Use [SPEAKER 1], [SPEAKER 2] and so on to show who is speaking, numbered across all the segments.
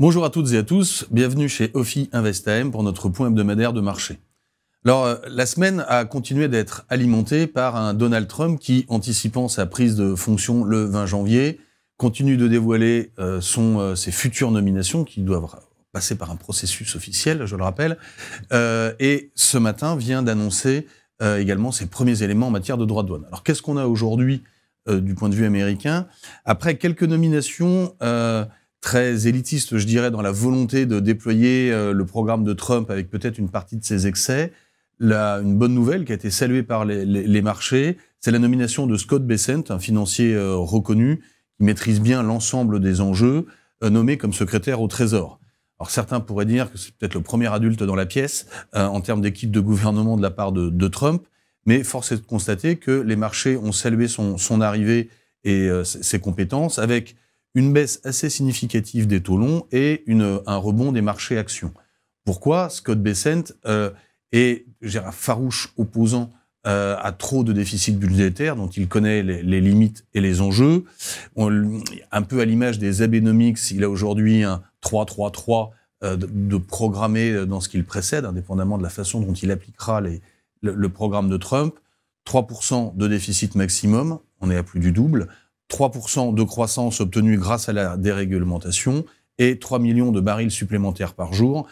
[SPEAKER 1] Bonjour à toutes et à tous, bienvenue chez Ophi Invest AM pour notre point hebdomadaire de marché. Alors, la semaine a continué d'être alimentée par un Donald Trump qui, anticipant sa prise de fonction le 20 janvier, continue de dévoiler ses futures nominations qui doivent passer par un processus officiel, je le rappelle, et ce matin vient d'annoncer également ses premiers éléments en matière de droits de douane. Alors, qu'est-ce qu'on a aujourd'hui du point de vue américain? Après quelques nominations très élitiste, je dirais, dans la volonté de déployer le programme de Trump avec peut-être une partie de ses excès. Une bonne nouvelle qui a été saluée par les marchés, c'est la nomination de Scott Bessent, un financier reconnu qui maîtrise bien l'ensemble des enjeux, nommé comme secrétaire au Trésor. Alors certains pourraient dire que c'est peut-être le premier adulte dans la pièce en termes d'équipe de gouvernement de la part de Trump, mais force est de constater que les marchés ont salué son arrivée et ses compétences avec une baisse assez significative des taux longs et un rebond des marchés actions. Pourquoi? Scott Bessent est un farouche opposant à trop de déficit budgétaire dont il connaît les limites et les enjeux. Un peu à l'image des Abenomics, il a aujourd'hui un 3-3-3 de programmé dans ce qu'il précède, indépendamment de la façon dont il appliquera le programme de Trump. 3% de déficit maximum, on est à plus du double. 3% de croissance obtenue grâce à la déréglementation et 3 millions de barils supplémentaires par jour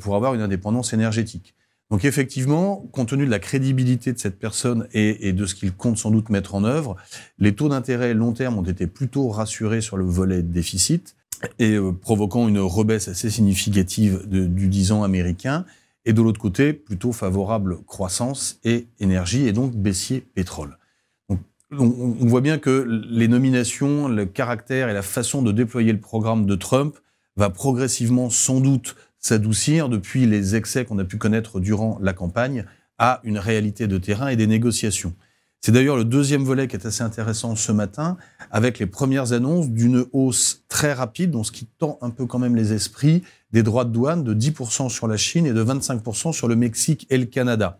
[SPEAKER 1] pour avoir une indépendance énergétique. Donc effectivement, compte tenu de la crédibilité de cette personne et de ce qu'il compte sans doute mettre en œuvre, les taux d'intérêt long terme ont été plutôt rassurés sur le volet déficit et provoquant une rebaisse assez significative du 10 ans américain et de l'autre côté, plutôt favorable croissance et énergie et donc baissier pétrole. On voit bien que les nominations, le caractère et la façon de déployer le programme de Trump va progressivement sans doute s'adoucir depuis les excès qu'on a pu connaître durant la campagne à une réalité de terrain et des négociations. C'est d'ailleurs le deuxième volet qui est assez intéressant ce matin, avec les premières annonces d'une hausse très rapide, donc ce qui tend un peu quand même les esprits, des droits de douane de 10% sur la Chine et de 25% sur le Mexique et le Canada.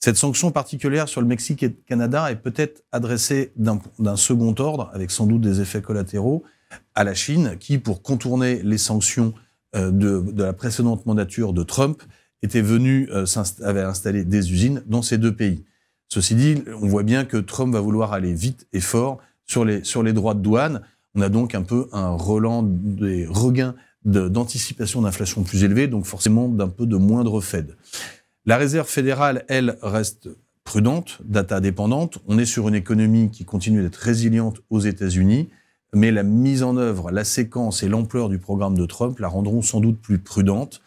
[SPEAKER 1] Cette sanction particulière sur le Mexique et le Canada est peut-être adressée d'un second ordre, avec sans doute des effets collatéraux, à la Chine, qui, pour contourner les sanctions de la précédente mandature de Trump, avait installé des usines dans ces deux pays. Ceci dit, on voit bien que Trump va vouloir aller vite et fort sur les droits de douane. On a donc un peu un des regains d'anticipation d'inflation plus élevés, donc forcément d'un peu de moindre Fed. La Réserve fédérale, elle, reste prudente, data dépendante. On est sur une économie qui continue d'être résiliente aux États-Unis, mais la mise en œuvre, la séquence et l'ampleur du programme de Trump la rendront sans doute plus prudente.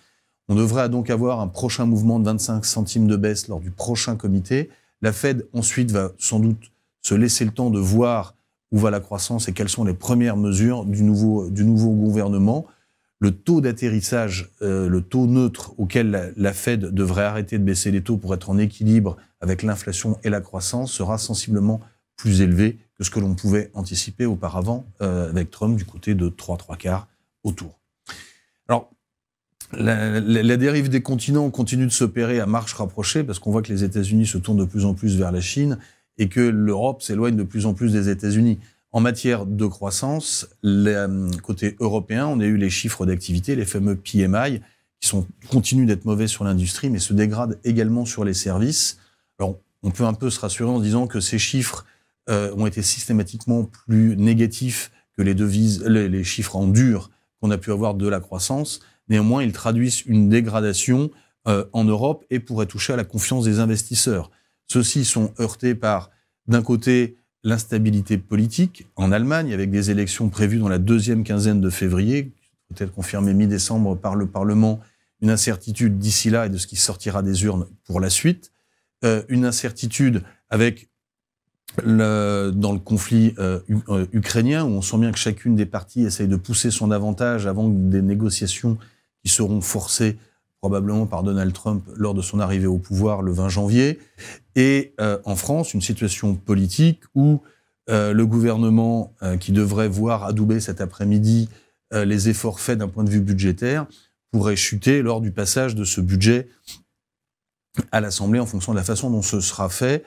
[SPEAKER 1] On devrait donc avoir un prochain mouvement de 25 centimes de baisse lors du prochain comité. La Fed, ensuite, va sans doute se laisser le temps de voir où va la croissance et quelles sont les premières mesures du nouveau gouvernement. Le taux d'atterrissage, le taux neutre auquel la Fed devrait arrêter de baisser les taux pour être en équilibre avec l'inflation et la croissance sera sensiblement plus élevé que ce que l'on pouvait anticiper auparavant avec Trump du côté de 3/4 autour. Alors, la dérive des continents continue de s'opérer à marche rapprochée parce qu'on voit que les États-Unis se tournent de plus en plus vers la Chine et que l'Europe s'éloigne de plus en plus des États-Unis. En matière de croissance, côté européen, on a eu les chiffres d'activité, les fameux PMI, qui continuent d'être mauvais sur l'industrie, mais se dégradent également sur les services. Alors, on peut un peu se rassurer en se disant que ces chiffres ont été systématiquement plus négatifs que les chiffres en dur qu'on a pu avoir de la croissance. Néanmoins, ils traduisent une dégradation en Europe et pourraient toucher à la confiance des investisseurs. Ceux-ci sont heurtés par, d'un côté, l'instabilité politique en Allemagne, avec des élections prévues dans la deuxième quinzaine de février, peut-être confirmées mi-décembre par le Parlement, une incertitude d'ici là et de ce qui sortira des urnes pour la suite, une incertitude avec dans le conflit ukrainien, où on sent bien que chacune des parties essaye de pousser son avantage avant des négociations qui seront forcées probablement par Donald Trump lors de son arrivée au pouvoir le 20 janvier, et en France, une situation politique où le gouvernement, qui devrait voir adouber cet après-midi les efforts faits d'un point de vue budgétaire, pourrait chuter lors du passage de ce budget à l'Assemblée en fonction de la façon dont ce sera fait,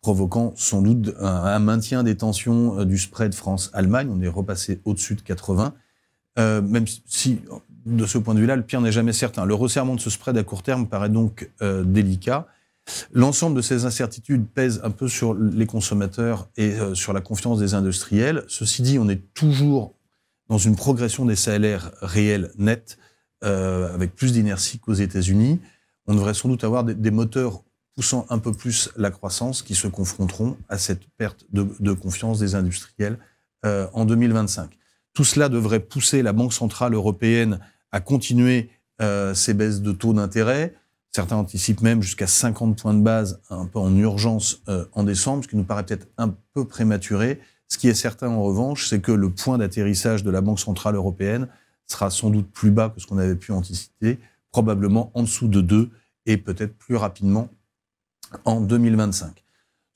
[SPEAKER 1] provoquant sans doute un maintien des tensions du spread France-Allemagne. On est repassé au-dessus de 80, même si de ce point de vue-là, le pire n'est jamais certain. Le resserrement de ce spread à court terme paraît donc délicat. L'ensemble de ces incertitudes pèse un peu sur les consommateurs et sur la confiance des industriels. Ceci dit, on est toujours dans une progression des salaires réels nets, avec plus d'inertie qu'aux États-Unis. On devrait sans doute avoir des moteurs poussant un peu plus la croissance qui se confronteront à cette perte de confiance des industriels en 2025. Tout cela devrait pousser la Banque centrale européenne à continuer ses baisses de taux d'intérêt. Certains anticipent même jusqu'à 50 points de base, un peu en urgence en décembre, ce qui nous paraît peut-être un peu prématuré. Ce qui est certain en revanche, c'est que le point d'atterrissage de la Banque centrale européenne sera sans doute plus bas que ce qu'on avait pu anticiper, probablement en dessous de 2 et peut-être plus rapidement en 2025.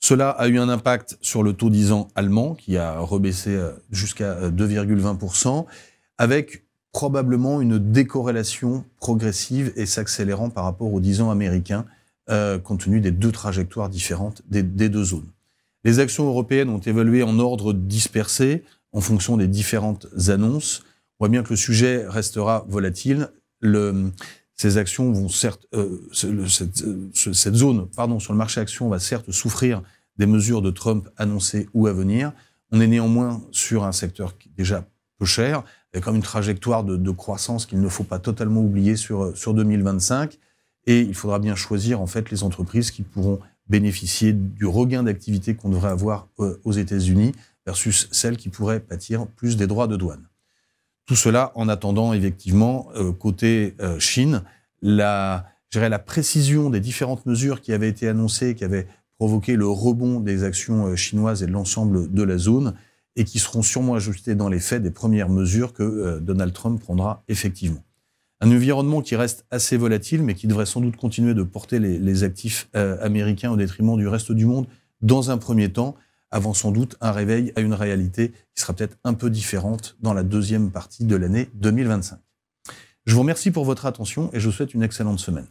[SPEAKER 1] Cela a eu un impact sur le taux 10 ans allemand qui a rebaissé jusqu'à 2,20%, avec probablement une décorrélation progressive et s'accélérant par rapport aux 10 ans américains, compte tenu des deux trajectoires différentes des deux zones. Les actions européennes ont évolué en ordre dispersé en fonction des différentes annonces. On voit bien que le sujet restera volatile. Ces actions vont certes, cette zone, sur le marché actions va certes souffrir des mesures de Trump annoncées ou à venir. On est néanmoins sur un secteur qui est déjà peu cher, avec comme une trajectoire de croissance qu'il ne faut pas totalement oublier sur 2025. Et il faudra bien choisir en fait les entreprises qui pourront bénéficier du regain d'activité qu'on devrait avoir aux États-Unis versus celles qui pourraient pâtir plus des droits de douane. Tout cela en attendant effectivement, côté Chine, la précision des différentes mesures qui avaient été annoncées, qui avaient provoqué le rebond des actions chinoises et de l'ensemble de la zone, et qui seront sûrement ajustées dans les faits des premières mesures que Donald Trump prendra effectivement. Un environnement qui reste assez volatile, mais qui devrait sans doute continuer de porter les actifs américains au détriment du reste du monde dans un premier temps, avant sans doute un réveil à une réalité qui sera peut-être un peu différente dans la deuxième partie de l'année 2025. Je vous remercie pour votre attention et je vous souhaite une excellente semaine.